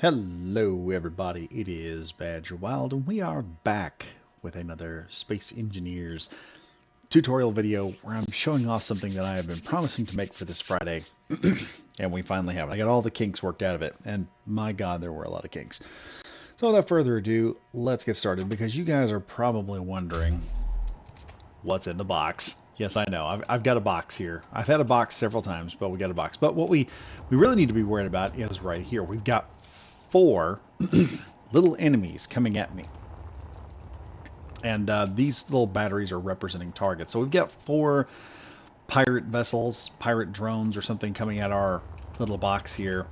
Hello everybody, it is Badger Wild and we are back with another Space Engineers tutorial video where I'm showing off something that I have been promising to make for this Friday and we finally have it. I got all the kinks worked out of it and my god there were a lot of kinks. So without further ado, let's get started because you guys are probably wondering what's in the box. Yes, I know. I've got a box here. I've had a box several times, but we got a box. But what we really need to be worried about is right here. We've got 4 little enemies coming at me. And these little batteries are representing targets. So we've got 4 pirate vessels, pirate drones or something coming at our little box here.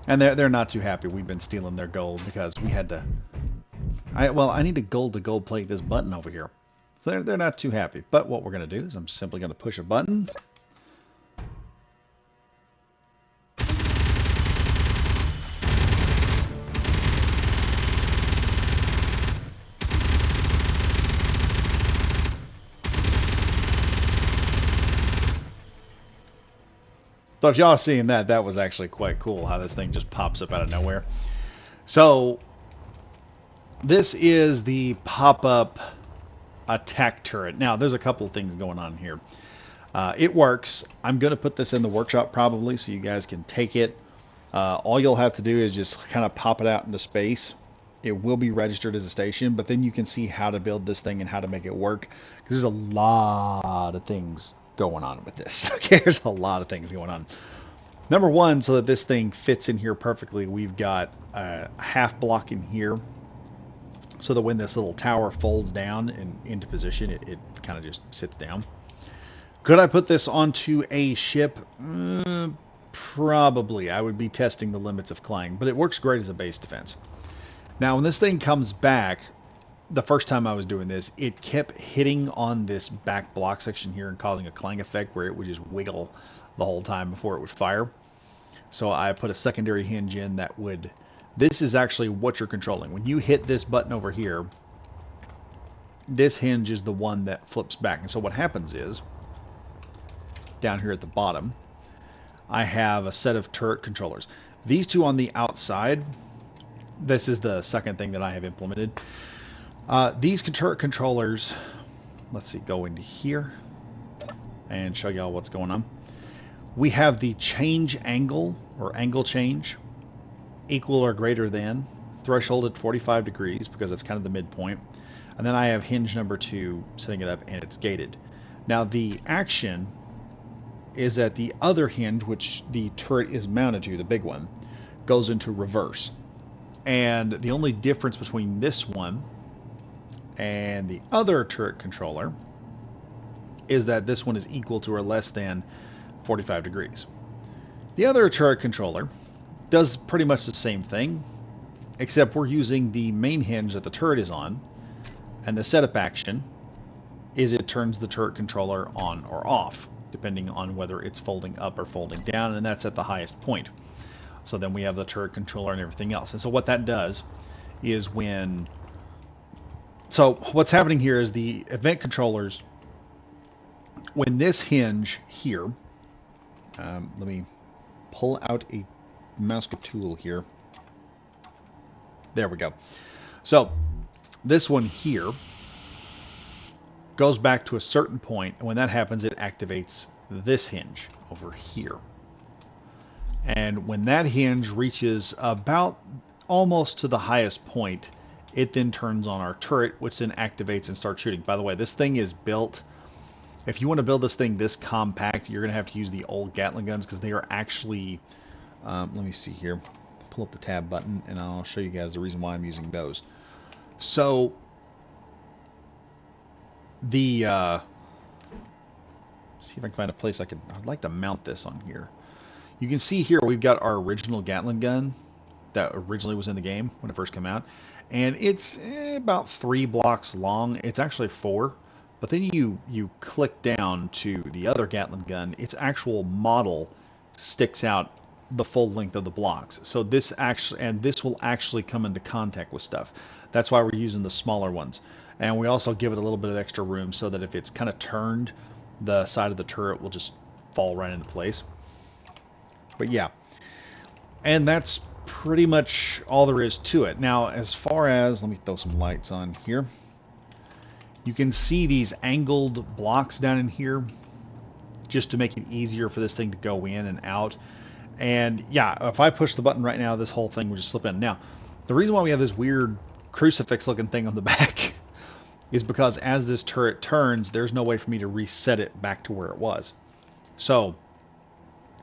And they're not too happy. We've been stealing their gold because we had to... I need to gold plate this button over here. So they're not too happy. But what we're going to do is I'm simply going to push a button. So if y'all seeing that, that was actually quite cool how this thing just pops up out of nowhere. So this is the pop-up attack turret. Now there's a couple of things going on here. It works. I'm going to put this in the workshop probably so you guys can take it. All you'll have to do is just kind of pop it out into space. It will be registered as a station, but then you can see how to build this thing and how to make it work. Because there's a lot of things going on with this. Okay, there's a lot of things going on. Number one, so that this thing fits in here perfectly, we've got a half block in here. So that when this little tower folds down and into position, it kind of just sits down. Could I put this onto a ship? Probably. I would be testing the limits of Clang, but it works great as a base defense. Now, when this thing comes back, the first time I was doing this, it kept hitting on this back block section here and causing a clang effect where it would just wiggle the whole time before it would fire. So I put a secondary hinge in that would... This is actually what you're controlling. When you hit this button over here, this hinge is the one that flips back. And so what happens is, down here at the bottom, I have a set of turret controllers. These two on the outside, this is the second thing that I have implemented. These turret controllers, let's see, go into here and show y'all what's going on. We have the change angle, or angle change, equal or greater than, threshold at 45 degrees, because that's kind of the midpoint. And then I have hinge number 2, setting it up, and it's gated. Now the action is that the other hinge, which the turret is mounted to, the big one, goes into reverse. And the only difference between this one and the other turret controller is that this one is equal to or less than 45 degrees. The other turret controller does pretty much the same thing, except we're using the main hinge that the turret is on, and the setup action is it turns the turret controller on or off, depending on whether it's folding up or folding down, and that's at the highest point. So then we have the turret controller and everything else. And so what that does is when... So what's happening here is the event controllers, when this hinge here, let me pull out a mouse tool here. There we go. So this one here goes back to a certain point, and when that happens, it activates this hinge over here. And when that hinge reaches about almost to the highest point, it then turns on our turret, which then activates and starts shooting. By the way, this thing is built... If you want to build this thing this compact, you're going to have to use the old Gatling guns because they are actually... let me see here. Pull up the tab button, and I'll show you guys the reason why I'm using those. So, the... see if I can find a place I'd like to mount this on here. You can see here we've got our original Gatling gun that originally was in the game when it first came out. And it's about 3 blocks long. It's actually 4. But then you click down to the other Gatling gun, its actual model sticks out the full length of the blocks. So this will actually come into contact with stuff. That's why we're using the smaller ones. And we also give it a little bit of extra room so that if it's kind of turned, the side of the turret will just fall right into place. But yeah. And that's pretty much all there is to it. Now, as far as, let me throw some lights on here. You can see these angled blocks down in here just to make it easier for this thing to go in and out. And yeah, if I push the button right now, this whole thing would just slip in. Now, the reason why we have this weird crucifix looking thing on the back is because as this turret turns, there's no way for me to reset it back to where it was. So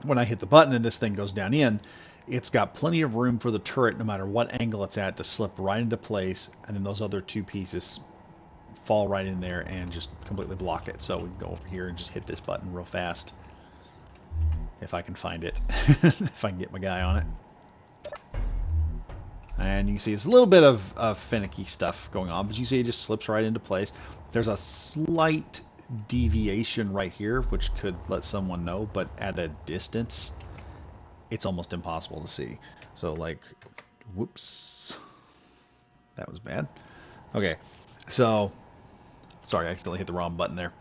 when I hit the button and this thing goes down in, it's got plenty of room for the turret, no matter what angle it's at, to slip right into place, and then those other two pieces fall right in there and just completely block it. So we can go over here and just hit this button real fast. If I can find it. If I can get my guy on it. And you can see it's a little bit of finicky stuff going on, but you see it just slips right into place. There's a slight deviation right here, which could let someone know, but at a distance, it's almost impossible to see. So like, whoops. That was bad. Okay, so, sorry, I accidentally hit the wrong button there.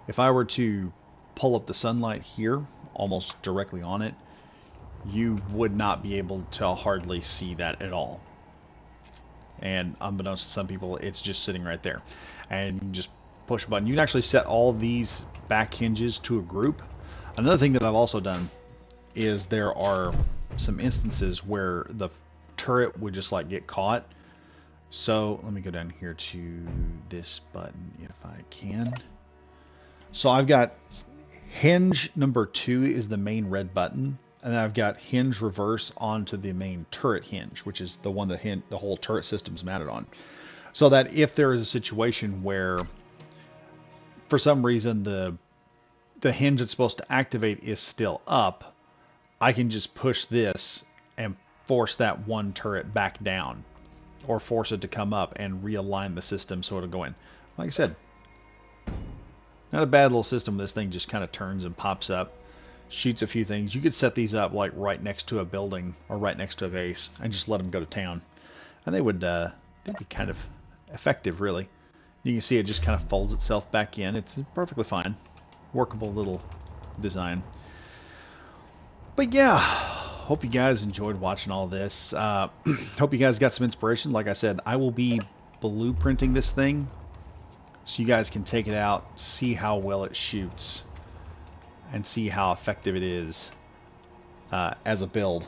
If I were to pull up the sunlight here, almost directly on it, you would not be able to hardly see that at all. And unbeknownst to some people, it's just sitting right there. And you can just push a button. You can actually set all these back hinges to a group. Another thing that I've also done is there are some instances where the turret would just like get caught. So let me go down here to this button if I can. So I've got hinge number 2 is the main red button, and then I've got hinge reverse onto the main turret hinge, which is the one that the whole turret system's mounted on. So that if there is a situation where for some reason the hinge that's supposed to activate is still up, I can just push this and force that one turret back down, or force it to come up and realign the system so it'll go in. Like I said, not a bad little system. This thing just kind of turns and pops up, shoots a few things. You could set these up like right next to a building or right next to a base and just let them go to town, and they'd be kind of effective, really. You can see it just kind of folds itself back in. It's perfectly fine, workable little design. But yeah, hope you guys enjoyed watching all this. Hope you guys got some inspiration. Like I said, I will be blueprinting this thing so you guys can take it out, see how well it shoots, and see how effective it is as a build.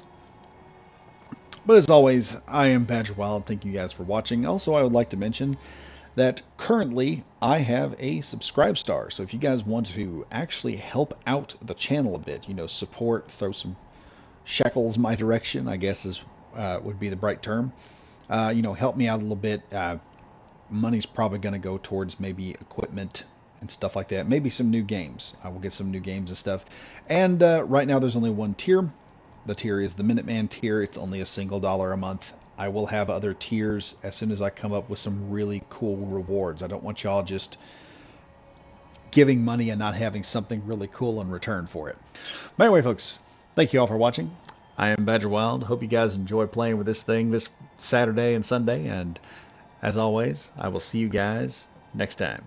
But as always, I am Badger Wild. Thank you guys for watching. Also, I would like to mention that currently I have a subscribe star. So if you guys want to actually help out the channel a bit, you know, support, throw some shekels my direction, I guess is would be the right term. You know, help me out a little bit. Money's probably going to go towards maybe equipment and stuff like that. Maybe some new games. I will get some new games and stuff. And right now there's only one tier. The tier is the Minuteman tier. It's only $1 a month. I will have other tiers as soon as I come up with some really cool rewards. I don't want y'all just giving money and not having something really cool in return for it. But anyway, folks, thank you all for watching. I am Badger Wild. Hope you guys enjoy playing with this thing this Saturday and Sunday. And as always, I will see you guys next time.